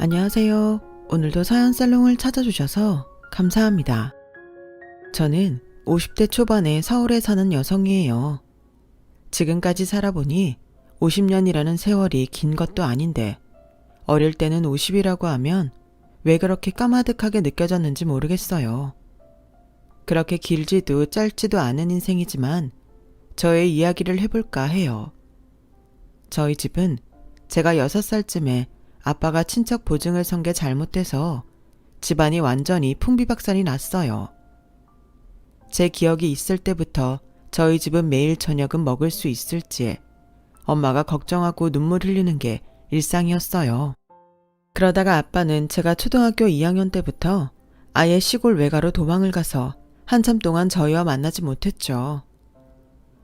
안녕하세요. 오늘도 사연살롱을 찾아주셔서 감사합니다. 저는 50대 초반에 서울에 사는 여성이에요. 지금까지 살아보니 50년이라는 세월이 긴 것도 아닌데 어릴 때는 50이라고 하면 왜 그렇게 까마득하게 느껴졌는지 모르겠어요. 그렇게 길지도 짧지도 않은 인생이지만 저의 이야기를 해볼까 해요. 저희 집은 제가 6살쯤에 아빠가 친척 보증을 선 게 잘못돼서 집안이 완전히 풍비박산이 났어요. 제 기억이 있을 때부터 저희 집은 매일 저녁은 먹을 수 있을지 엄마가 걱정하고 눈물 흘리는 게 일상이었어요. 그러다가 아빠는 제가 초등학교 2학년 때부터 아예 시골 외가로 도망을 가서 한참 동안 저희와 만나지 못했죠.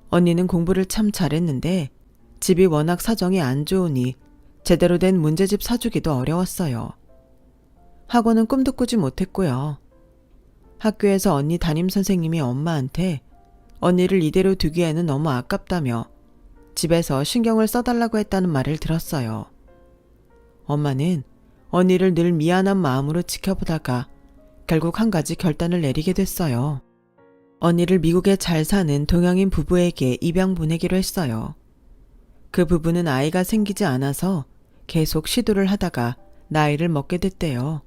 언니는 공부를 참 잘했는데 집이 워낙 사정이 안 좋으니 제대로 된 문제집 사주기도 어려웠어요. 학원은 꿈도 꾸지 못했고요. 학교에서 언니 담임선생님이 엄마한테 언니를 이대로 두기에는 너무 아깝다며 집에서 신경을 써달라고 했다는 말을 들었어요. 엄마는 언니를 늘 미안한 마음으로 지켜보다가 결국 한 가지 결단을 내리게 됐어요. 언니를 미국에 잘 사는 동양인 부부에게 입양 보내기로 했어요. 그 부부는 아이가 생기지 않아서 계속 시도를 하다가 나이를 먹게 됐대요.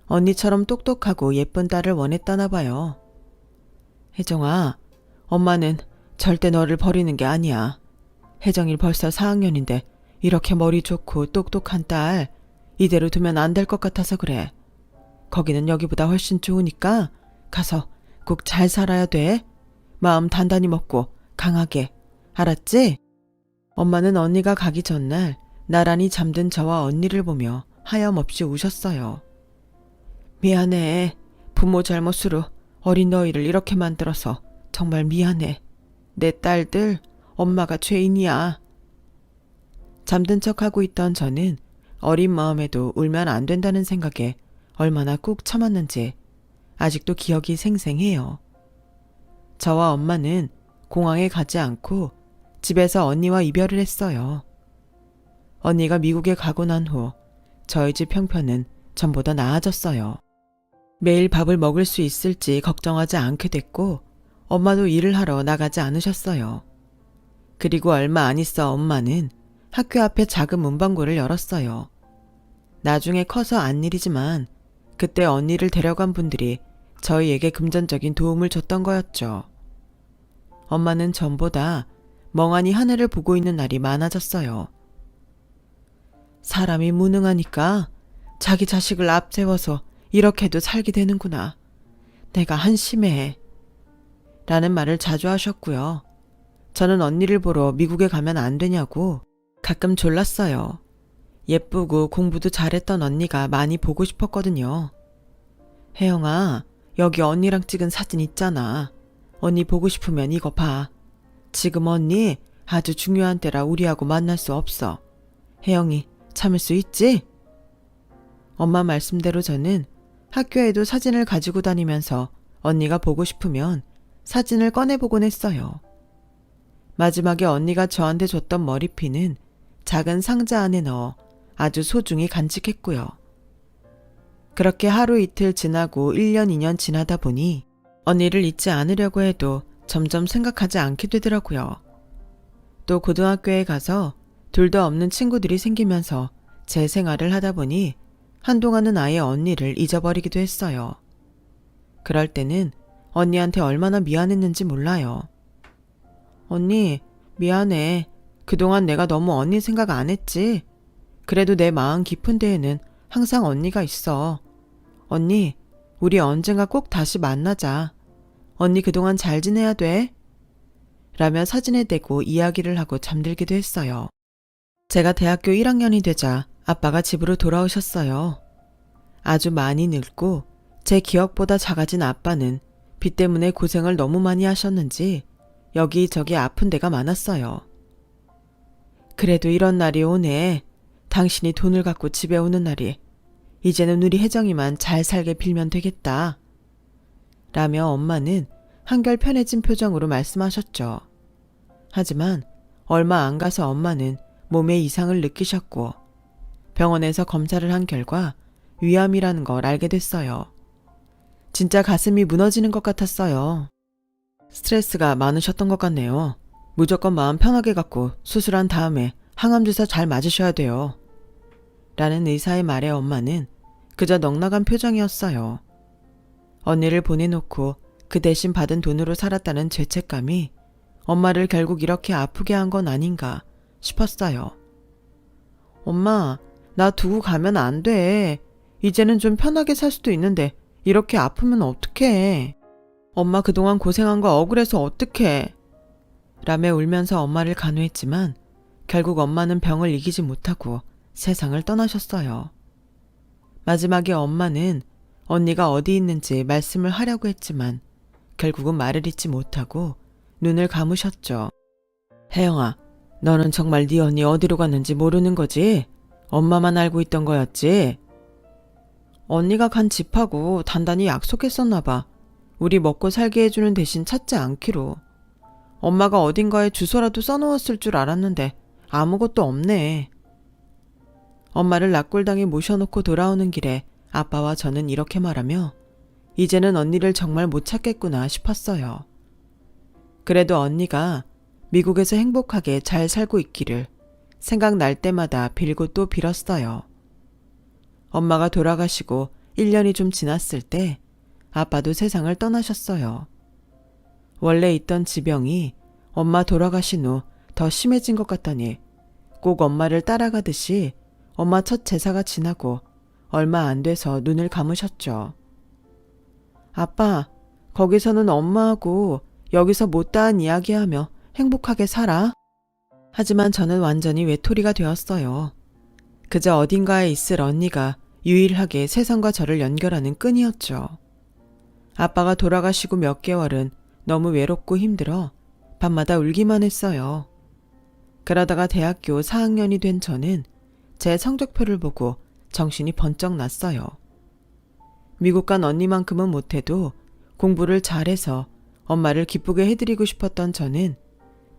언니처럼 똑똑하고 예쁜 딸을 원했다나 봐요. 혜정아, 엄마는 절대 너를 버리는 게 아니야. 혜정이 벌써 4학년인데 이렇게 머리 좋고 똑똑한 딸 이대로 두면 안 될 것 같아서 그래. 거기는 여기보다 훨씬 좋으니까 가서 꼭 잘 살아야 돼. 마음 단단히 먹고 강하게. 알았지? 엄마는 언니가 가기 전날 나란히 잠든 저와 언니를 보며 하염없이 우셨어요. 미안해. 부모 잘못으로 어린 너희를 이렇게 만들어서 정말 미안해. 내 딸들, 엄마가 죄인이야. 잠든 척하고 있던 저는 어린 마음에도 울면 안 된다는 생각에 얼마나 꾹 참았는지 아직도 기억이 생생해요. 저와 엄마는 공항에 가지 않고 집에서 언니와 이별을 했어요. 언니가 미국에 가고 난 후 저희 집 형편은 전보다 나아졌어요. 매일 밥을 먹을 수 있을지 걱정하지 않게 됐고 엄마도 일을 하러 나가지 않으셨어요. 그리고 얼마 안 있어 엄마는 학교 앞에 작은 문방구를 열었어요. 나중에 커서 안 일이지만 그때 언니를 데려간 분들이 저희에게 금전적인 도움을 줬던 거였죠. 엄마는 전보다 멍하니 하늘을 보고 있는 날이 많아졌어요. 사람이 무능하니까 자기 자식을 앞세워서 이렇게도 살게 되는구나. 내가 한심해. 라는 말을 자주 하셨고요. 저는 언니를 보러 미국에 가면 안 되냐고 가끔 졸랐어요. 예쁘고 공부도 잘했던 언니가 많이 보고 싶었거든요. 혜영아, 여기 언니랑 찍은 사진 있잖아. 언니 보고 싶으면 이거 봐. 지금 언니 아주 중요한 때라 우리하고 만날 수 없어. 혜영이 참을 수 있지? 엄마 말씀대로 저는 학교에도 사진을 가지고 다니면서 언니가 보고 싶으면 사진을 꺼내보곤 했어요. 마지막에 언니가 저한테 줬던 머리핀은 작은 상자 안에 넣어 아주 소중히 간직했고요. 그렇게 하루 이틀 지나고 1년 2년 지나다 보니 언니를 잊지 않으려고 해도 점점 생각하지 않게 되더라고요. 또 고등학교에 가서 둘도 없는 친구들이 생기면서 제 생활을 하다 보니 한동안은 아예 언니를 잊어버리기도 했어요. 그럴 때는 언니한테 얼마나 미안했는지 몰라요. 언니, 미안해. 그동안 내가 너무 언니 생각 안 했지? 그래도 내 마음 깊은 데에는 항상 언니가 있어. 언니, 우리 언젠가 꼭 다시 만나자. 언니 그동안 잘 지내야 돼. 라며 사진에 대고 이야기를 하고 잠들기도 했어요. 제가 대학교 1학년이 되자 아빠가 집으로 돌아오셨어요. 아주 많이 늙고 제 기억보다 작아진 아빠는 빚 때문에 고생을 너무 많이 하셨는지 여기저기 아픈 데가 많았어요. 그래도 이런 날이 오네. 당신이 돈을 갖고 집에 오는 날이. 이제는 우리 혜정이만 잘 살게 빌면 되겠다. 라며 엄마는 한결 편해진 표정으로 말씀하셨죠. 하지만 얼마 안 가서 엄마는 몸에 이상을 느끼셨고 병원에서 검사를 한 결과 위암이라는 걸 알게 됐어요. 진짜 가슴이 무너지는 것 같았어요. 스트레스가 많으셨던 것 같네요. 무조건 마음 편하게 갖고 수술한 다음에 항암주사 잘 맞으셔야 돼요. 라는 의사의 말에 엄마는 그저 넉넉한 표정이었어요. 언니를 보내놓고 그 대신 받은 돈으로 살았다는 죄책감이 엄마를 결국 이렇게 아프게 한 건 아닌가 싶었어요. 엄마, 나 두고 가면 안 돼. 이제는 좀 편하게 살 수도 있는데 이렇게 아프면 어떡해. 엄마 그동안 고생한 거 억울해서 어떡해. 라며 울면서 엄마를 간호했지만 결국 엄마는 병을 이기지 못하고 세상을 떠나셨어요. 마지막에 엄마는 언니가 어디 있는지 말씀을 하려고 했지만 결국은 말을 잇지 못하고 눈을 감으셨죠. 혜영아, 너는 정말 네 언니 어디로 갔는지 모르는 거지? 엄마만 알고 있던 거였지? 언니가 간 집하고 단단히 약속했었나 봐. 우리 먹고 살게 해주는 대신 찾지 않기로. 엄마가 어딘가에 주소라도 써놓았을 줄 알았는데 아무것도 없네. 엄마를 납골당에 모셔놓고 돌아오는 길에 아빠와 저는 이렇게 말하며 이제는 언니를 정말 못 찾겠구나 싶었어요. 그래도 언니가 미국에서 행복하게 잘 살고 있기를 생각날 때마다 빌고 또 빌었어요. 엄마가 돌아가시고 1년이 좀 지났을 때 아빠도 세상을 떠나셨어요. 원래 있던 지병이 엄마 돌아가신 후 더 심해진 것 같더니 꼭 엄마를 따라가듯이 엄마 첫 제사가 지나고 얼마 안 돼서 눈을 감으셨죠. 아빠, 거기서는 엄마하고 여기서 못다한 이야기하며 행복하게 살아. 하지만 저는 완전히 외톨이가 되었어요. 그저 어딘가에 있을 언니가 유일하게 세상과 저를 연결하는 끈이었죠. 아빠가 돌아가시고 몇 개월은 너무 외롭고 힘들어 밤마다 울기만 했어요. 그러다가 대학교 4학년이 된 저는 제 성적표를 보고 정신이 번쩍 났어요. 미국 간 언니만큼은 못해도 공부를 잘해서 엄마를 기쁘게 해드리고 싶었던 저는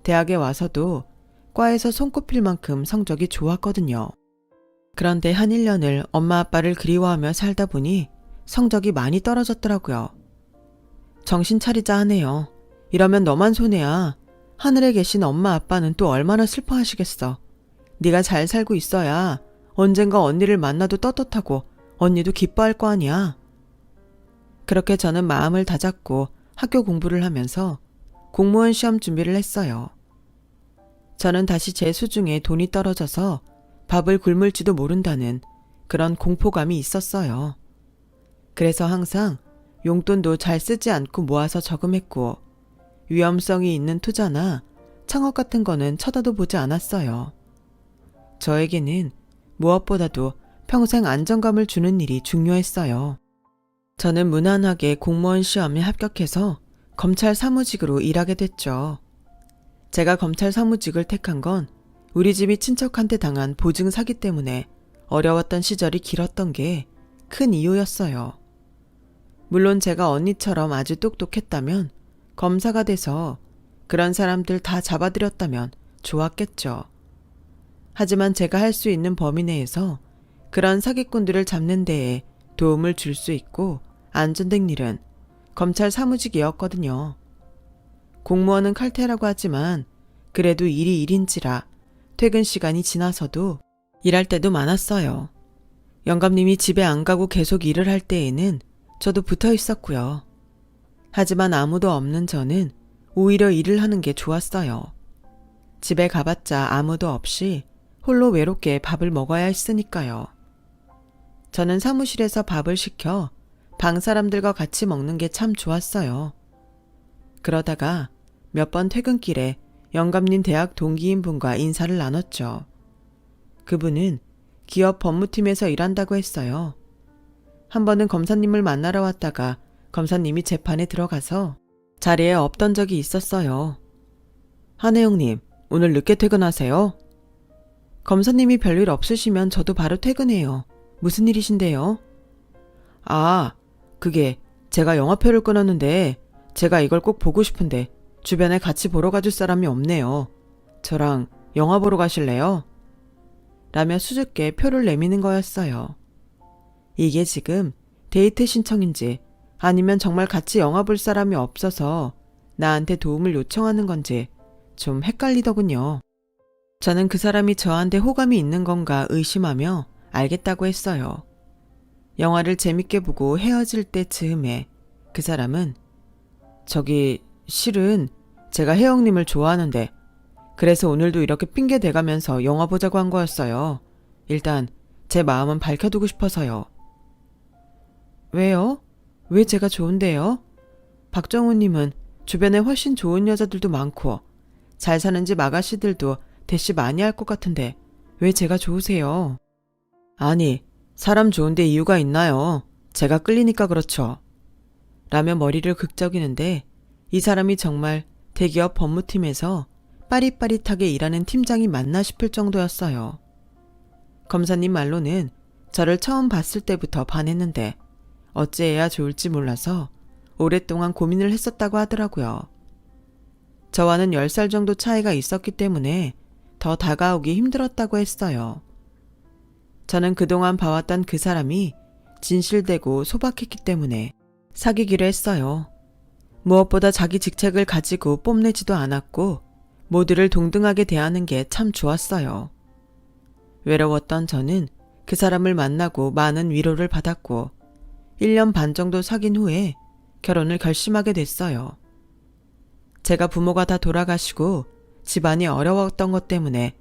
대학에 와서도 과에서 손꼽힐 만큼 성적이 좋았거든요. 그런데 한 1년을 엄마 아빠를 그리워하며 살다 보니 성적이 많이 떨어졌더라고요. 정신 차리자 하네요. 이러면 너만 손해야. 하늘에 계신 엄마 아빠는 또 얼마나 슬퍼하시겠어. 네가 잘 살고 있어야 언젠가 언니를 만나도 떳떳하고 언니도 기뻐할 거 아니야. 그렇게 저는 마음을 다잡고 학교 공부를 하면서 공무원 시험 준비를 했어요. 저는 다시 제 수중에 돈이 떨어져서 밥을 굶을지도 모른다는 그런 공포감이 있었어요. 그래서 항상 용돈도 잘 쓰지 않고 모아서 저금했고 위험성이 있는 투자나 창업 같은 거는 쳐다도 보지 않았어요. 저에게는 무엇보다도 평생 안정감을 주는 일이 중요했어요. 저는 무난하게 공무원 시험에 합격해서 검찰 사무직으로 일하게 됐죠. 제가 검찰 사무직을 택한 건 우리 집이 친척한테 당한 보증 사기 때문에 어려웠던 시절이 길었던 게 큰 이유였어요. 물론 제가 언니처럼 아주 똑똑했다면 검사가 돼서 그런 사람들 다 잡아들였다면 좋았겠죠. 하지만 제가 할 수 있는 범위 내에서 그런 사기꾼들을 잡는 데에 도움을 줄 수 있고 안전된 일은 검찰 사무직이었거든요. 공무원은 칼퇴라고 하지만 그래도 일이 일인지라 퇴근 시간이 지나서도 일할 때도 많았어요. 영감님이 집에 안 가고 계속 일을 할 때에는 저도 붙어 있었고요. 하지만 아무도 없는 저는 오히려 일을 하는 게 좋았어요. 집에 가봤자 아무도 없이 홀로 외롭게 밥을 먹어야 했으니까요. 저는 사무실에서 밥을 시켜 방 사람들과 같이 먹는 게 참 좋았어요. 그러다가 몇 번 퇴근길에 영감님 대학 동기인 분과 인사를 나눴죠. 그분은 기업 법무팀에서 일한다고 했어요. 한 번은 검사님을 만나러 왔다가 검사님이 재판에 들어가서 자리에 없던 적이 있었어요. 한혜영님, 오늘 늦게 퇴근하세요? 검사님이 별일 없으시면 저도 바로 퇴근해요. 무슨 일이신데요? 아, 그게 제가 영화표를 끊었는데 제가 이걸 꼭 보고 싶은데 주변에 같이 보러 가줄 사람이 없네요. 저랑 영화 보러 가실래요? 라며 수줍게 표를 내미는 거였어요. 이게 지금 데이트 신청인지 아니면 정말 같이 영화 볼 사람이 없어서 나한테 도움을 요청하는 건지 좀 헷갈리더군요. 저는 그 사람이 저한테 호감이 있는 건가 의심하며 알겠다고 했어요. 영화를 재밌게 보고 헤어질 때 즈음에 그 사람은 저기 실은 제가 혜영님을 좋아하는데 그래서 오늘도 이렇게 핑계 대가면서 영화 보자고 한 거였어요. 일단 제 마음은 밝혀두고 싶어서요. 왜요? 왜 제가 좋은데요? 박정우님은 주변에 훨씬 좋은 여자들도 많고 잘 사는 집 아가씨들도 대시 많이 할 것 같은데 왜 제가 좋으세요? 아니, 사람 좋은데 이유가 있나요? 제가 끌리니까 그렇죠. 라며 머리를 극적이는데 이 사람이 정말 대기업 법무팀에서 빠릿빠릿하게 일하는 팀장이 맞나 싶을 정도였어요. 검사님 말로는 저를 처음 봤을 때부터 반했는데 어찌해야 좋을지 몰라서 오랫동안 고민을 했었다고 하더라고요. 저와는 10살 정도 차이가 있었기 때문에 더 다가오기 힘들었다고 했어요. 저는 그동안 봐왔던 그 사람이 진실되고 소박했기 때문에 사귀기로 했어요. 무엇보다 자기 직책을 가지고 뽐내지도 않았고 모두를 동등하게 대하는 게 참 좋았어요. 외로웠던 저는 그 사람을 만나고 많은 위로를 받았고 1년 반 정도 사귄 후에 결혼을 결심하게 됐어요. 제가 부모가 다 돌아가시고 집안이 어려웠던 것 때문에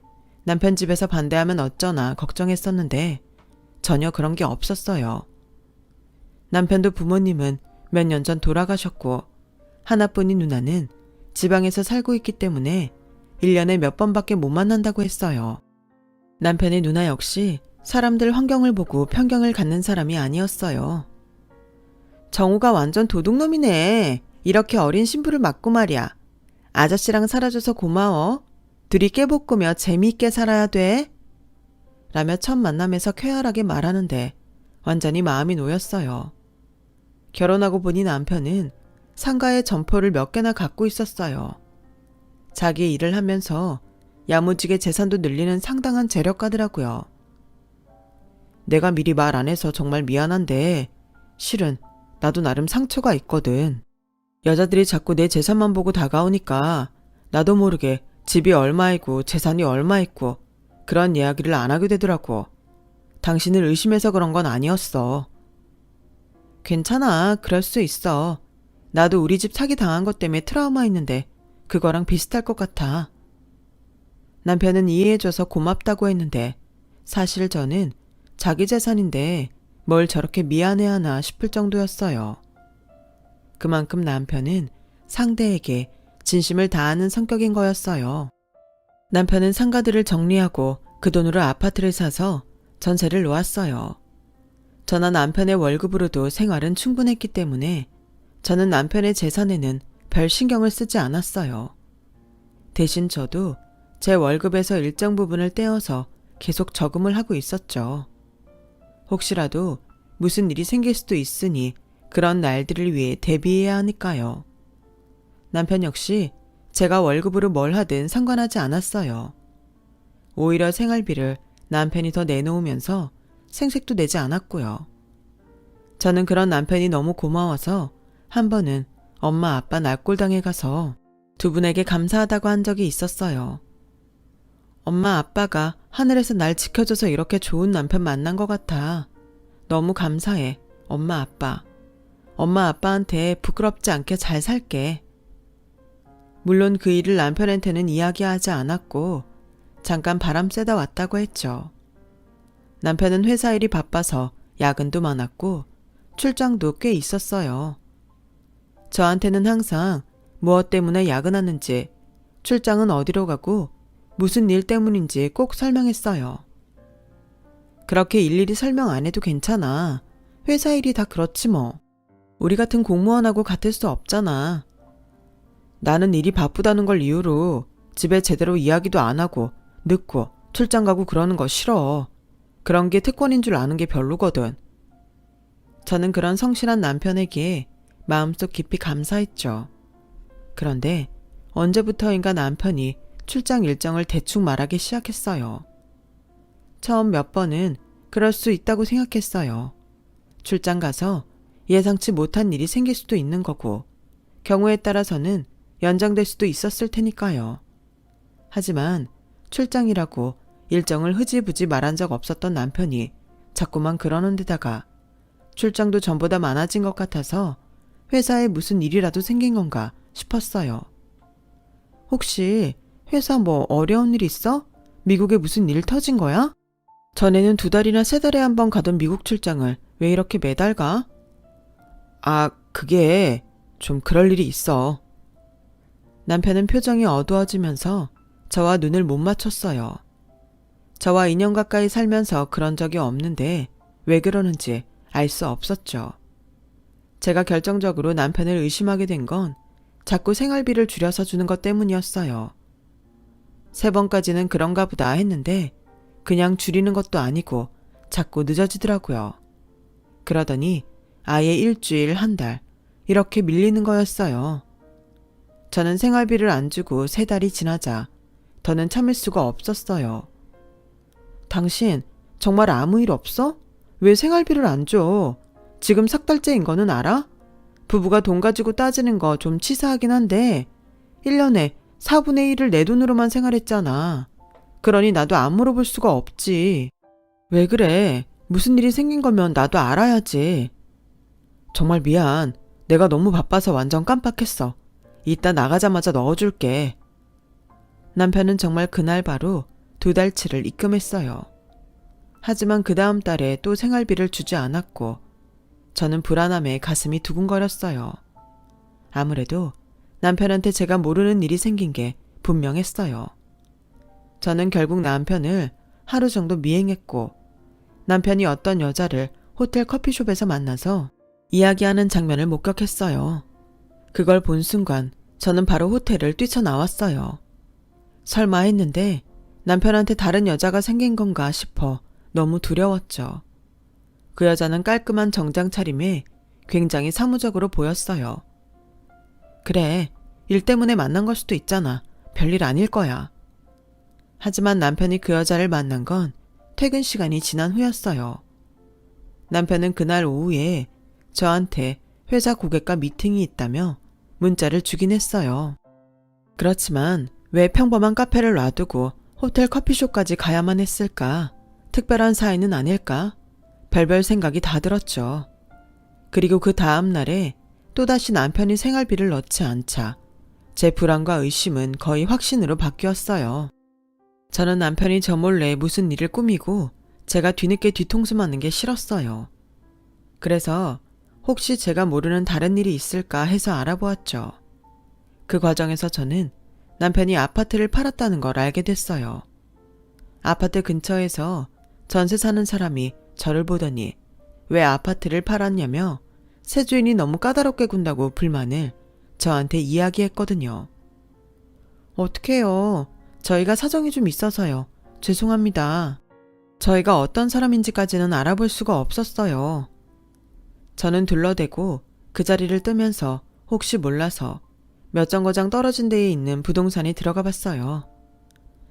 남편 집에서 반대하면 어쩌나 걱정했었는데 전혀 그런 게 없었어요. 남편도 부모님은 몇 년 전 돌아가셨고 하나뿐인 누나는 지방에서 살고 있기 때문에 1년에 몇 번밖에 못 만난다고 했어요. 남편의 누나 역시 사람들 환경을 보고 편견을 갖는 사람이 아니었어요. 정우가 완전 도둑놈이네. 이렇게 어린 신부를 맞고 말이야. 아저씨랑 살아줘서 고마워. 둘이 깨볶으며 재미있게 살아야 돼. 라며 첫 만남에서 쾌활하게 말하는데 완전히 마음이 놓였어요. 결혼하고 보니 남편은 상가에 점포를 몇 개나 갖고 있었어요. 자기 일을 하면서 야무지게 재산도 늘리는 상당한 재력가더라고요. 내가 미리 말 안 해서 정말 미안한데 실은 나도 나름 상처가 있거든. 여자들이 자꾸 내 재산만 보고 다가오니까 나도 모르게 집이 얼마이고 재산이 얼마 있고 그런 이야기를 안 하게 되더라고. 당신을 의심해서 그런 건 아니었어. 괜찮아. 그럴 수 있어. 나도 우리 집 사기 당한 것 때문에 트라우마 있는데 그거랑 비슷할 것 같아. 남편은 이해해줘서 고맙다고 했는데 사실 저는 자기 재산인데 뭘 저렇게 미안해하나 싶을 정도였어요. 그만큼 남편은 상대에게 진심을 다하는 성격인 거였어요. 남편은 상가들을 정리하고 그 돈으로 아파트를 사서 전세를 놓았어요. 저나 남편의 월급으로도 생활은 충분했기 때문에 저는 남편의 재산에는 별 신경을 쓰지 않았어요. 대신 저도 제 월급에서 일정 부분을 떼어서 계속 저금을 하고 있었죠. 혹시라도 무슨 일이 생길 수도 있으니 그런 날들을 위해 대비해야 하니까요. 남편 역시 제가 월급으로 뭘 하든 상관하지 않았어요. 오히려 생활비를 남편이 더 내놓으면서 생색도 내지 않았고요. 저는 그런 남편이 너무 고마워서 한 번은 엄마 아빠 납골당에 가서 두 분에게 감사하다고 한 적이 있었어요. 엄마 아빠가 하늘에서 날 지켜줘서 이렇게 좋은 남편 만난 것 같아. 너무 감사해, 엄마 아빠. 엄마 아빠한테 부끄럽지 않게 잘 살게. 물론 그 일을 남편한테는 이야기하지 않았고 잠깐 바람 쐬다 왔다고 했죠. 남편은 회사 일이 바빠서 야근도 많았고 출장도 꽤 있었어요. 저한테는 항상 무엇 때문에 야근하는지, 출장은 어디로 가고 무슨 일 때문인지 꼭 설명했어요. 그렇게 일일이 설명 안 해도 괜찮아. 회사 일이 다 그렇지 뭐. 우리 같은 공무원하고 같을 수 없잖아. 나는 일이 바쁘다는 걸 이유로 집에 제대로 이야기도 안 하고 늦고 출장 가고 그러는 거 싫어. 그런 게 특권인 줄 아는 게 별로거든. 저는 그런 성실한 남편에게 마음속 깊이 감사했죠. 그런데 언제부터인가 남편이 출장 일정을 대충 말하기 시작했어요. 처음 몇 번은 그럴 수 있다고 생각했어요. 출장 가서 예상치 못한 일이 생길 수도 있는 거고, 경우에 따라서는 연장될 수도 있었을 테니까요. 하지만 출장이라고 일정을 흐지부지 말한 적 없었던 남편이 자꾸만 그러는 데다가 출장도 전보다 많아진 것 같아서 회사에 무슨 일이라도 생긴 건가 싶었어요. 혹시 회사 뭐 어려운 일 있어? 미국에 무슨 일 터진 거야? 전에는 2달이나 3달에 한 번 가던 미국 출장을 왜 이렇게 매달 가? 아, 그게 좀 그럴 일이 있어. 남편은 표정이 어두워지면서 저와 눈을 못 맞췄어요. 저와 2년 가까이 살면서 그런 적이 없는데 왜 그러는지 알 수 없었죠. 제가 결정적으로 남편을 의심하게 된 건 자꾸 생활비를 줄여서 주는 것 때문이었어요. 3번까지는 그런가 보다 했는데 그냥 줄이는 것도 아니고 자꾸 늦어지더라고요. 그러더니 아예 일주일, 1달 이렇게 밀리는 거였어요. 저는 생활비를 안 주고 3달이 지나자 더는 참을 수가 없었어요. 당신 정말 아무 일 없어? 왜 생활비를 안 줘? 지금 4달째인 거는 알아? 부부가 돈 가지고 따지는 거 좀 치사하긴 한데 1년에 4분의 1을 내 돈으로만 생활했잖아. 그러니 나도 안 물어볼 수가 없지. 왜 그래? 무슨 일이 생긴 거면 나도 알아야지. 정말 미안. 내가 너무 바빠서 완전 깜빡했어. 이따 나가자마자 넣어줄게. 남편은 정말 그날 바로 2달치를 입금했어요. 하지만 그 다음 달에 또 생활비를 주지 않았고 저는 불안함에 가슴이 두근거렸어요. 아무래도 남편한테 제가 모르는 일이 생긴 게 분명했어요. 저는 결국 남편을 하루 정도 미행했고 남편이 어떤 여자를 호텔 커피숍에서 만나서 이야기하는 장면을 목격했어요. 그걸 본 순간 저는 바로 호텔을 뛰쳐나왔어요. 설마 했는데 남편한테 다른 여자가 생긴 건가 싶어 너무 두려웠죠. 그 여자는 깔끔한 정장 차림에 굉장히 사무적으로 보였어요. 그래, 일 때문에 만난 걸 수도 있잖아. 별일 아닐 거야. 하지만 남편이 그 여자를 만난 건 퇴근 시간이 지난 후였어요. 남편은 그날 오후에 저한테 회사 고객과 미팅이 있다며 문자를 주긴 했어요. 그렇지만 왜 평범한 카페를 놔두고 호텔 커피숍까지 가야만 했을까? 특별한 사이는 아닐까? 별별 생각이 다 들었죠. 그리고 그 다음 날에 또다시 남편이 생활비를 넣지 않자 제 불안과 의심은 거의 확신으로 바뀌었어요. 저는 남편이 저 몰래 무슨 일을 꾸미고 제가 뒤늦게 뒤통수 맞는 게 싫었어요. 그래서 혹시 제가 모르는 다른 일이 있을까 해서 알아보았죠. 그 과정에서 저는 남편이 아파트를 팔았다는 걸 알게 됐어요. 아파트 근처에서 전세 사는 사람이 저를 보더니 왜 아파트를 팔았냐며 새 주인이 너무 까다롭게 군다고 불만을 저한테 이야기했거든요. 어떡해요. 저희가 사정이 좀 있어서요. 죄송합니다. 저희가 어떤 사람인지까지는 알아볼 수가 없었어요. 저는 둘러대고 그 자리를 뜨면서 혹시 몰라서 몇 정거장 떨어진 데에 있는 부동산에 들어가 봤어요.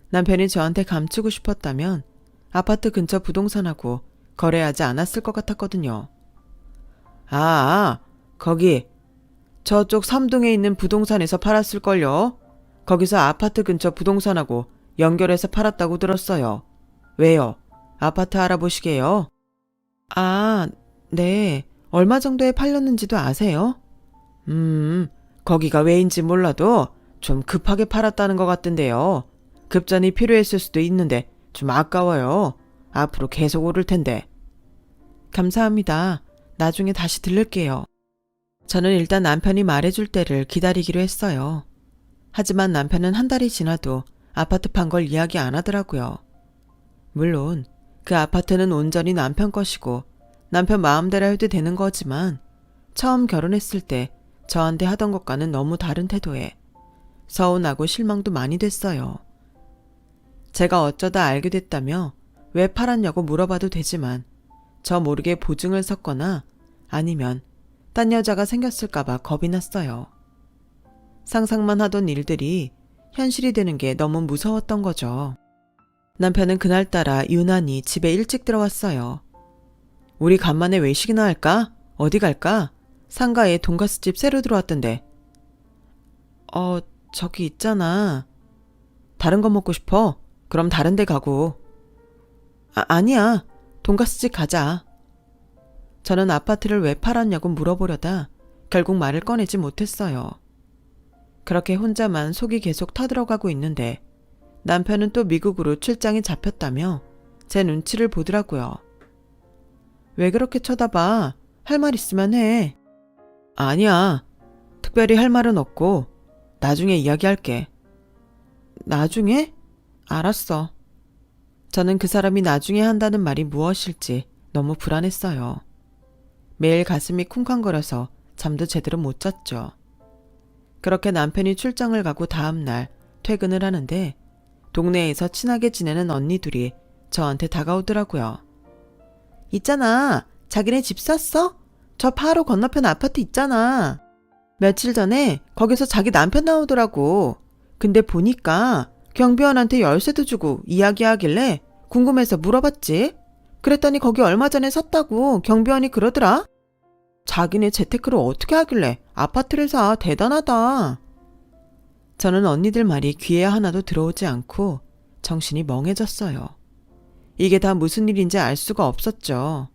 남편이 저한테 감추고 싶었다면 아파트 근처 부동산하고 거래하지 않았을 것 같았거든요. 거기 저쪽 3동에 있는 부동산에서 팔았을걸요. 거기서 아파트 근처 부동산하고 연결해서 팔았다고 들었어요. 왜요? 아파트 알아보시게요? 네. 얼마 정도에 팔렸는지도 아세요? 거기가 왜인지 몰라도 좀 급하게 팔았다는 것 같던데요. 급전이 필요했을 수도 있는데 좀 아까워요. 앞으로 계속 오를 텐데. 감사합니다. 나중에 다시 들를게요. 저는 일단 남편이 말해줄 때를 기다리기로 했어요. 하지만 남편은 1달이 지나도 아파트 판 걸 이야기 안 하더라고요. 물론 그 아파트는 온전히 남편 것이고 남편 마음대로 해도 되는 거지만 처음 결혼했을 때 저한테 하던 것과는 너무 다른 태도에 서운하고 실망도 많이 됐어요. 제가 어쩌다 알게 됐다며 왜 팔았냐고 물어봐도 되지만 저 모르게 보증을 섰거나 아니면 딴 여자가 생겼을까봐 겁이 났어요. 상상만 하던 일들이 현실이 되는 게 너무 무서웠던 거죠. 남편은 그날따라 유난히 집에 일찍 들어왔어요. 우리 간만에 외식이나 할까? 어디 갈까? 상가에 돈가스집 새로 들어왔던데. 저기 있잖아. 다른 거 먹고 싶어? 그럼 다른 데 가고. 아니야. 돈가스집 가자. 저는 아파트를 왜 팔았냐고 물어보려다 결국 말을 꺼내지 못했어요. 그렇게 혼자만 속이 계속 타들어가고 있는데 남편은 또 미국으로 출장이 잡혔다며 제 눈치를 보더라고요. 왜 그렇게 쳐다봐? 할 말 있으면 해. 아니야. 특별히 할 말은 없고 나중에 이야기할게. 나중에? 알았어. 저는 그 사람이 나중에 한다는 말이 무엇일지 너무 불안했어요. 매일 가슴이 쿵쾅거려서 잠도 제대로 못 잤죠. 그렇게 남편이 출장을 가고 다음날 퇴근을 하는데 동네에서 친하게 지내는 언니들이 저한테 다가오더라고요. 있잖아. 자기네 집 샀어? 저 바로 건너편 아파트 있잖아. 며칠 전에 거기서 자기 남편 나오더라고. 근데 보니까 경비원한테 열쇠도 주고 이야기하길래 궁금해서 물어봤지. 그랬더니 거기 얼마 전에 샀다고 경비원이 그러더라. 자기네 재테크를 어떻게 하길래 아파트를 사. 대단하다. 저는 언니들 말이 귀에 하나도 들어오지 않고 정신이 멍해졌어요. 이게 다 무슨 일인지 알 수가 없었죠.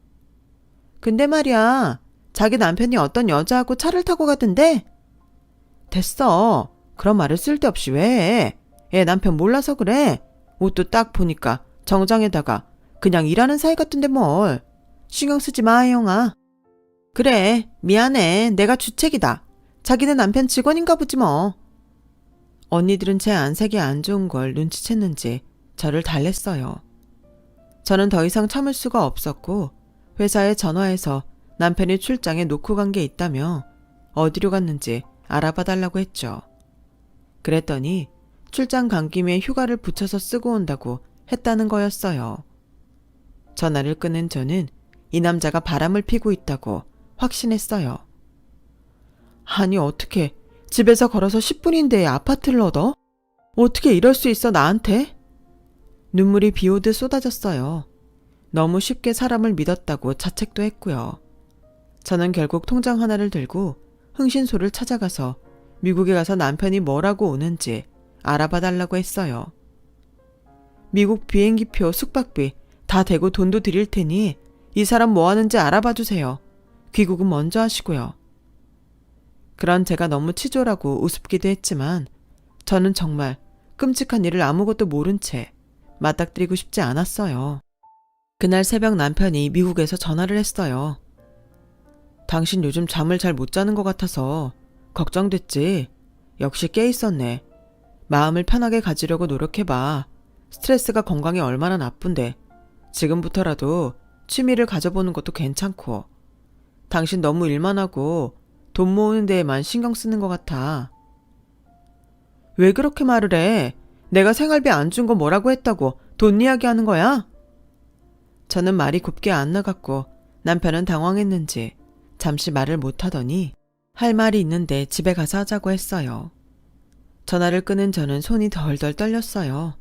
근데 말이야, 자기 남편이 어떤 여자하고 차를 타고 가던데? 됐어. 그런 말을 쓸데없이 왜 해? 애 남편 몰라서 그래. 옷도 딱 보니까 정장에다가 그냥 일하는 사이 같던데 뭘. 신경 쓰지 마, 혜영아. 그래, 미안해. 내가 주책이다. 자기네 남편 직원인가 보지 뭐. 언니들은 제 안색이 안 좋은 걸 눈치챘는지 저를 달랬어요. 저는 더 이상 참을 수가 없었고 회사에 전화해서 남편이 출장에 놓고 간 게 있다며 어디로 갔는지 알아봐 달라고 했죠. 그랬더니 출장 간 김에 휴가를 붙여서 쓰고 온다고 했다는 거였어요. 전화를 끊은 저는 이 남자가 바람을 피고 있다고 확신했어요. 아니 어떻게 집에서 걸어서 10분인데 아파트를 얻어? 어떻게 이럴 수 있어 나한테? 눈물이 비오듯 쏟아졌어요. 너무 쉽게 사람을 믿었다고 자책도 했고요. 저는 결국 통장 하나를 들고 흥신소를 찾아가서 미국에 가서 남편이 뭐라고 오는지 알아봐 달라고 했어요. 미국 비행기표, 숙박비 다 대고 돈도 드릴 테니 이 사람 뭐 하는지 알아봐 주세요. 귀국은 먼저 하시고요. 그런 제가 너무 치졸하고 우습기도 했지만 저는 정말 끔찍한 일을 아무것도 모른 채 맞닥뜨리고 싶지 않았어요. 그날 새벽 남편이 미국에서 전화를 했어요. 당신 요즘 잠을 잘 못 자는 것 같아서 걱정됐지? 역시 깨 있었네. 마음을 편하게 가지려고 노력해봐. 스트레스가 건강에 얼마나 나쁜데 지금부터라도 취미를 가져보는 것도 괜찮고. 당신 너무 일만 하고 돈 모으는 데에만 신경 쓰는 것 같아. 왜 그렇게 말을 해? 내가 생활비 안 준 거 뭐라고 했다고 돈 이야기하는 거야? 저는 말이 곱게 안 나갔고 남편은 당황했는지 잠시 말을 못하더니 할 말이 있는데 집에 가서 하자고 했어요. 전화를 끊은 저는 손이 덜덜 떨렸어요.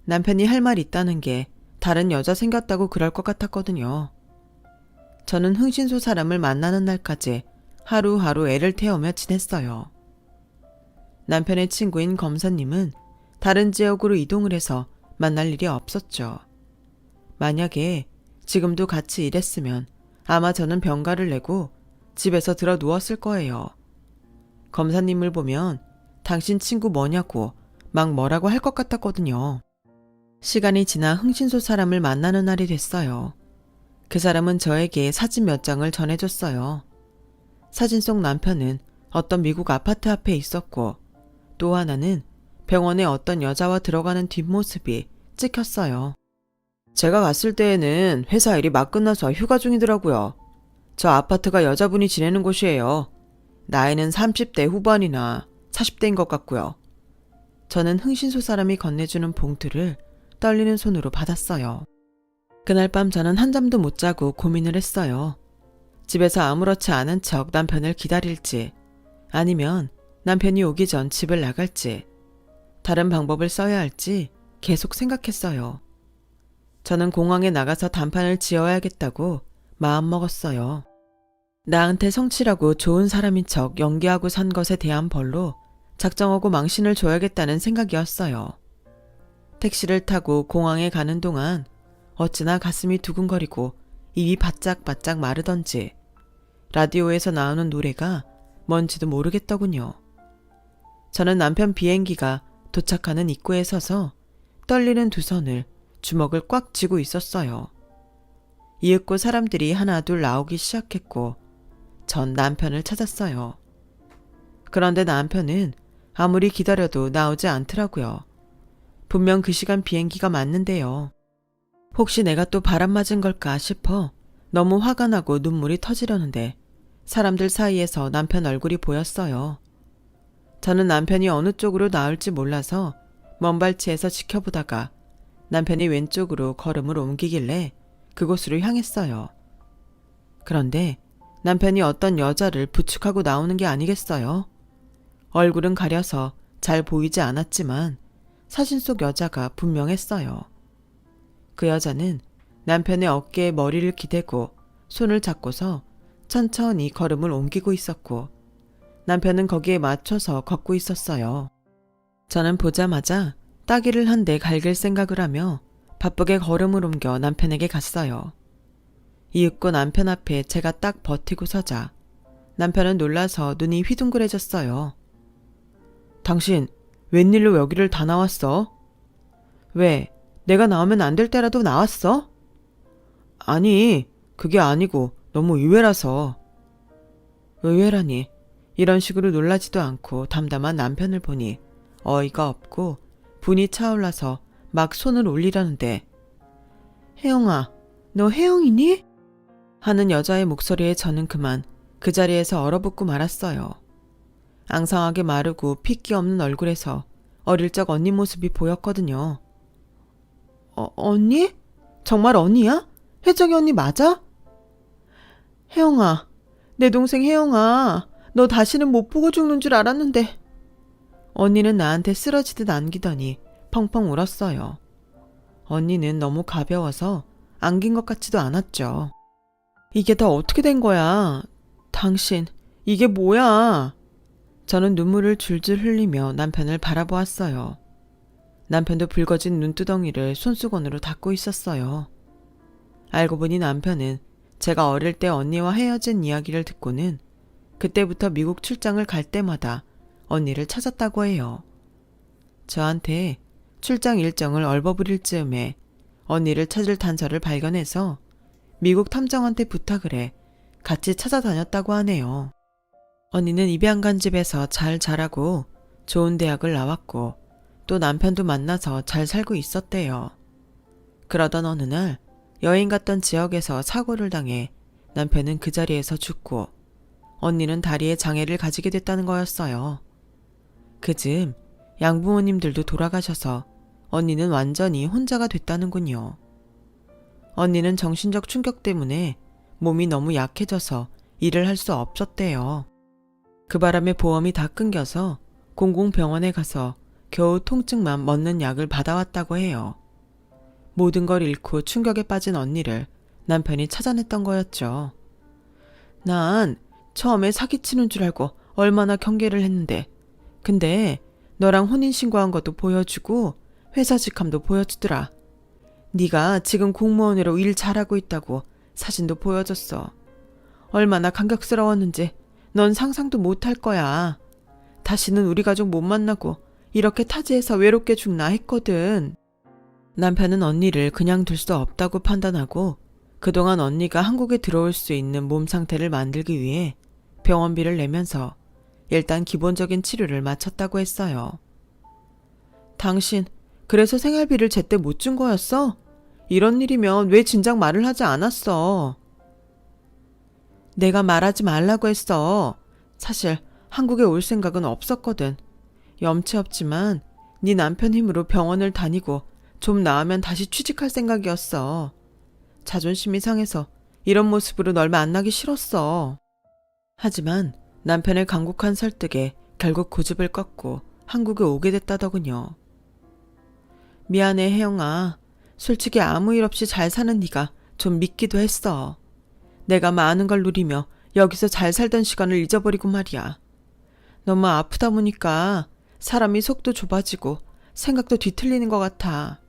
남편이 할 말 있다는 게 다른 여자 생겼다고 그럴 것 같았거든요. 저는 흥신소 사람을 만나는 날까지 하루하루 애를 태우며 지냈어요. 남편의 친구인 검사님은 다른 지역으로 이동을 해서 만날 일이 없었죠. 만약에 지금도 같이 일했으면 아마 저는 병가를 내고 집에서 들어 누웠을 거예요. 검사님을 보면 당신 친구 뭐냐고 막 뭐라고 할 것 같았거든요. 시간이 지나 흥신소 사람을 만나는 날이 됐어요. 그 사람은 저에게 사진 몇 장을 전해줬어요. 사진 속 남편은 어떤 미국 아파트 앞에 있었고 또 하나는 병원에 어떤 여자와 들어가는 뒷모습이 찍혔어요. 제가 갔을 때에는 회사 일이 막 끝나서 휴가 중이더라고요. 저 아파트가 여자분이 지내는 곳이에요. 나이는 30대 후반이나 40대인 것 같고요. 저는 흥신소 사람이 건네주는 봉투를 떨리는 손으로 받았어요. 그날 밤 저는 한잠도 못 자고 고민을 했어요. 집에서 아무렇지 않은 척 남편을 기다릴지 아니면 남편이 오기 전 집을 나갈지 다른 방법을 써야 할지 계속 생각했어요. 저는 공항에 나가서 단판을 지어야겠다고 마음먹었어요. 나한테 성실하고 좋은 사람인 척 연기하고 산 것에 대한 벌로 작정하고 망신을 줘야겠다는 생각이었어요. 택시를 타고 공항에 가는 동안 어찌나 가슴이 두근거리고 입이 바짝바짝 마르던지 라디오에서 나오는 노래가 뭔지도 모르겠더군요. 저는 남편 비행기가 도착하는 입구에 서서 떨리는 두 손을 주먹을 꽉 쥐고 있었어요. 이윽고 사람들이 하나 둘 나오기 시작했고 전 남편을 찾았어요. 그런데 남편은 아무리 기다려도 나오지 않더라고요. 분명 그 시간 비행기가 맞는데요. 혹시 내가 또 바람 맞은 걸까 싶어 너무 화가 나고 눈물이 터지려는데 사람들 사이에서 남편 얼굴이 보였어요. 저는 남편이 어느 쪽으로 나올지 몰라서 먼발치에서 지켜보다가 남편이 왼쪽으로 걸음을 옮기길래 그곳으로 향했어요. 그런데 남편이 어떤 여자를 부축하고 나오는 게 아니겠어요? 얼굴은 가려서 잘 보이지 않았지만 사진 속 여자가 분명했어요. 그 여자는 남편의 어깨에 머리를 기대고 손을 잡고서 천천히 걸음을 옮기고 있었고 남편은 거기에 맞춰서 걷고 있었어요. 저는 보자마자 따귀를 한 대 갈길 생각을 하며 바쁘게 걸음을 옮겨 남편에게 갔어요. 이윽고 남편 앞에 제가 딱 버티고 서자 남편은 놀라서 눈이 휘둥그레졌어요. 당신 웬일로 여기를 다 나왔어? 왜? 내가 나오면 안 될 때라도 나왔어? 아니, 그게 아니고 너무 의외라서. 의외라니. 이런 식으로 놀라지도 않고 담담한 남편을 보니 어이가 없고 분이 차올라서 막 손을 올리려는데 혜영아, 너 혜영이니? 하는 여자의 목소리에 저는 그만 그 자리에서 얼어붙고 말았어요. 앙상하게 마르고 핏기 없는 얼굴에서 어릴 적 언니 모습이 보였거든요. 언니? 정말 언니야? 혜정이 언니 맞아? 혜영아, 내 동생 혜영아, 너 다시는 못 보고 죽는 줄 알았는데. 언니는 나한테 쓰러지듯 안기더니 펑펑 울었어요. 언니는 너무 가벼워서 안긴 것 같지도 않았죠. 이게 다 어떻게 된 거야? 당신, 이게 뭐야? 저는 눈물을 줄줄 흘리며 남편을 바라보았어요. 남편도 붉어진 눈두덩이를 손수건으로 닦고 있었어요. 알고 보니 남편은 제가 어릴 때 언니와 헤어진 이야기를 듣고는 그때부터 미국 출장을 갈 때마다 언니를 찾았다고 해요. 저한테 출장 일정을 얼버무릴 즈음에 언니를 찾을 단서를 발견해서 미국 탐정한테 부탁을 해 같이 찾아다녔다고 하네요. 언니는 입양 간 집에서 잘 자라고 좋은 대학을 나왔고 또 남편도 만나서 잘 살고 있었대요. 그러던 어느 날 여행 갔던 지역에서 사고를 당해 남편은 그 자리에서 죽고 언니는 다리에 장애를 가지게 됐다는 거였어요. 그즈음 양부모님들도 돌아가셔서 언니는 완전히 혼자가 됐다는군요. 언니는 정신적 충격 때문에 몸이 너무 약해져서 일을 할 수 없었대요. 그 바람에 보험이 다 끊겨서 공공병원에 가서 겨우 통증만 멎는 약을 받아왔다고 해요. 모든 걸 잃고 충격에 빠진 언니를 남편이 찾아냈던 거였죠. 난 처음에 사기치는 줄 알고 얼마나 경계를 했는데 근데 너랑 혼인신고한 것도 보여주고 회사 직함도 보여주더라. 네가 지금 공무원으로 일 잘하고 있다고 사진도 보여줬어. 얼마나 감격스러웠는지 넌 상상도 못할 거야. 다시는 우리 가족 못 만나고 이렇게 타지에서 외롭게 죽나 했거든. 남편은 언니를 그냥 둘 수 없다고 판단하고 그동안 언니가 한국에 들어올 수 있는 몸 상태를 만들기 위해 병원비를 내면서 일단 기본적인 치료를 마쳤다고 했어요. 당신 그래서 생활비를 제때 못 준 거였어? 이런 일이면 왜 진작 말을 하지 않았어? 내가 말하지 말라고 했어. 사실 한국에 올 생각은 없었거든. 염치 없지만 네 남편 힘으로 병원을 다니고 좀 나으면 다시 취직할 생각이었어. 자존심이 상해서 이런 모습으로 널 만나기 싫었어. 하지만 남편의 간곡한 설득에 결국 고집을 꺾고 한국에 오게 됐다더군요. 미안해, 혜영아. 솔직히 아무 일 없이 잘 사는 네가 좀 믿기도 했어. 내가 많은 걸 누리며 여기서 잘 살던 시간을 잊어버리고 말이야. 너무 아프다 보니까 사람이 속도 좁아지고 생각도 뒤틀리는 것 같아.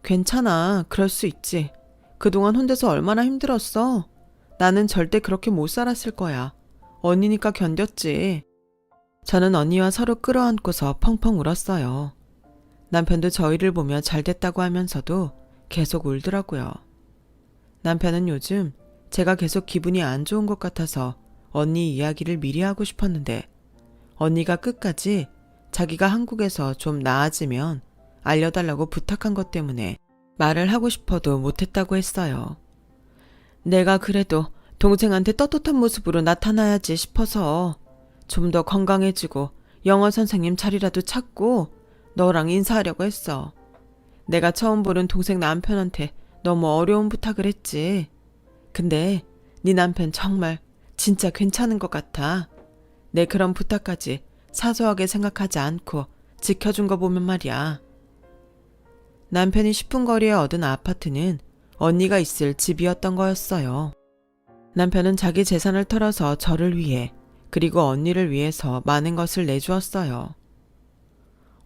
괜찮아. 그럴 수 있지. 그동안 혼자서 얼마나 힘들었어. 나는 절대 그렇게 못 살았을 거야. 언니니까 견뎠지. 저는 언니와 서로 끌어안고서 펑펑 울었어요. 남편도 저희를 보며 잘 됐다고 하면서도 계속 울더라고요. 남편은 요즘 제가 계속 기분이 안 좋은 것 같아서 언니 이야기를 미리 하고 싶었는데 언니가 끝까지 자기가 한국에서 좀 나아지면 알려달라고 부탁한 것 때문에 말을 하고 싶어도 못했다고 했어요. 내가 그래도 동생한테 떳떳한 모습으로 나타나야지 싶어서 좀 더 건강해지고 영어 선생님 자리라도 찾고 너랑 인사하려고 했어. 내가 처음 보는 동생 남편한테 너무 어려운 부탁을 했지. 근데 네 남편 정말 진짜 괜찮은 것 같아. 내 그런 부탁까지 사소하게 생각하지 않고 지켜준 거 보면 말이야. 남편이 10분 거리에 얻은 아파트는 언니가 있을 집이었던 거였어요. 남편은 자기 재산을 털어서 저를 위해 그리고 언니를 위해서 많은 것을 내주었어요.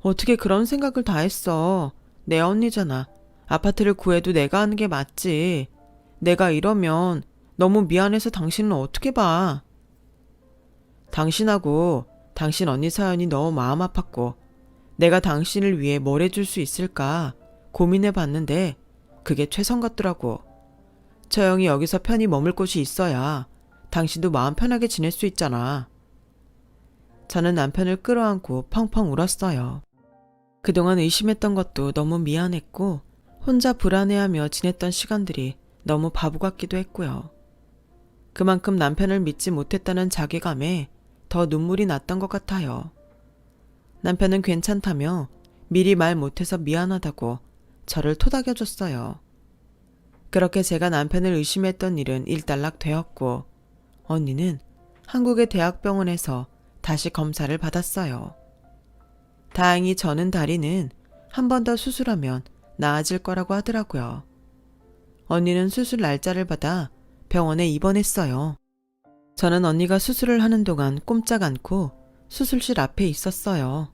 어떻게 그런 생각을 다 했어. 내 언니잖아. 아파트를 구해도 내가 하는 게 맞지. 내가 이러면 너무 미안해서 당신은 어떻게 봐. 당신하고 당신 언니 사연이 너무 마음 아팠고 내가 당신을 위해 뭘 해줄 수 있을까 고민해 봤는데 그게 최선 같더라고. 저 형이 여기서 편히 머물 곳이 있어야 당신도 마음 편하게 지낼 수 있잖아. 저는 남편을 끌어안고 펑펑 울었어요. 그동안 의심했던 것도 너무 미안했고 혼자 불안해하며 지냈던 시간들이 너무 바보 같기도 했고요. 그만큼 남편을 믿지 못했다는 자괴감에 더 눈물이 났던 것 같아요. 남편은 괜찮다며 미리 말 못해서 미안하다고 저를 토닥여줬어요. 그렇게 제가 남편을 의심했던 일은 일단락 되었고 언니는 한국의 대학병원에서 다시 검사를 받았어요. 다행히 저는 다리는 한 번 더 수술하면 나아질 거라고 하더라고요. 언니는 수술 날짜를 받아 병원에 입원했어요. 저는 언니가 수술을 하는 동안 꼼짝 않고 수술실 앞에 있었어요.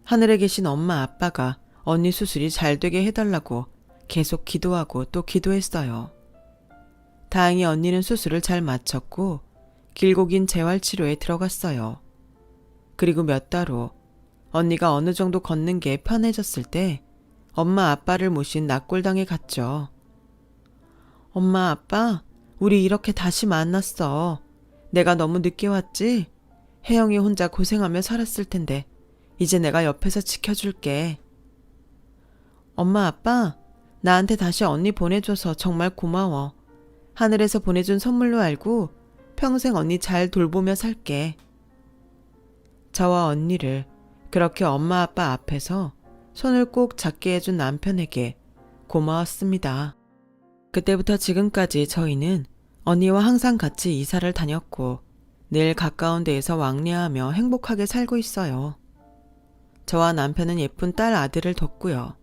하늘에 계신 엄마 아빠가 언니 수술이 잘 되게 해달라고 계속 기도하고 또 기도했어요. 다행히 언니는 수술을 잘 마쳤고 길고 긴 재활치료에 들어갔어요. 그리고 몇 달 후 언니가 어느 정도 걷는 게 편해졌을 때 엄마 아빠를 모신 낙골당에 갔죠. 엄마 아빠, 우리 이렇게 다시 만났어. 내가 너무 늦게 왔지? 혜영이 혼자 고생하며 살았을 텐데 이제 내가 옆에서 지켜줄게. 엄마 아빠, 나한테 다시 언니 보내줘서 정말 고마워. 하늘에서 보내준 선물로 알고 평생 언니 잘 돌보며 살게. 저와 언니를 그렇게 엄마 아빠 앞에서 손을 꼭 잡게 해준 남편에게 고마웠습니다. 그때부터 지금까지 저희는 언니와 항상 같이 이사를 다녔고 늘 가까운 데에서 왕래하며 행복하게 살고 있어요. 저와 남편은 예쁜 딸 아들을 뒀고요.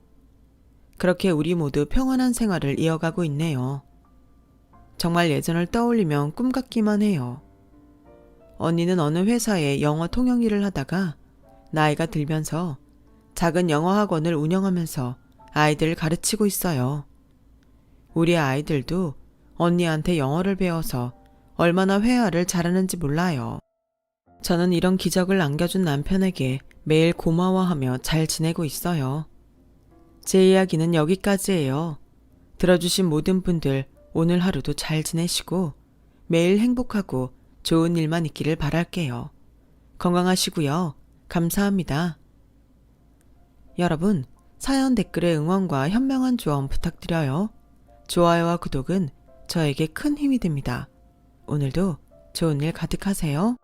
그렇게 우리 모두 평안한 생활을 이어가고 있네요. 정말 예전을 떠올리면 꿈 같기만 해요. 언니는 어느 회사에 영어 통역 일을 하다가 나이가 들면서 작은 영어 학원을 운영하면서 아이들을 가르치고 있어요. 우리 아이들도 언니한테 영어를 배워서 얼마나 회화를 잘하는지 몰라요. 저는 이런 기적을 안겨준 남편에게 매일 고마워하며 잘 지내고 있어요. 제 이야기는 여기까지예요. 들어주신 모든 분들 오늘 하루도 잘 지내시고 매일 행복하고 좋은 일만 있기를 바랄게요. 건강하시고요. 감사합니다. 여러분, 사연 댓글에 응원과 현명한 조언 부탁드려요. 좋아요와 구독은 저에게 큰 힘이 됩니다. 오늘도 좋은 일 가득하세요.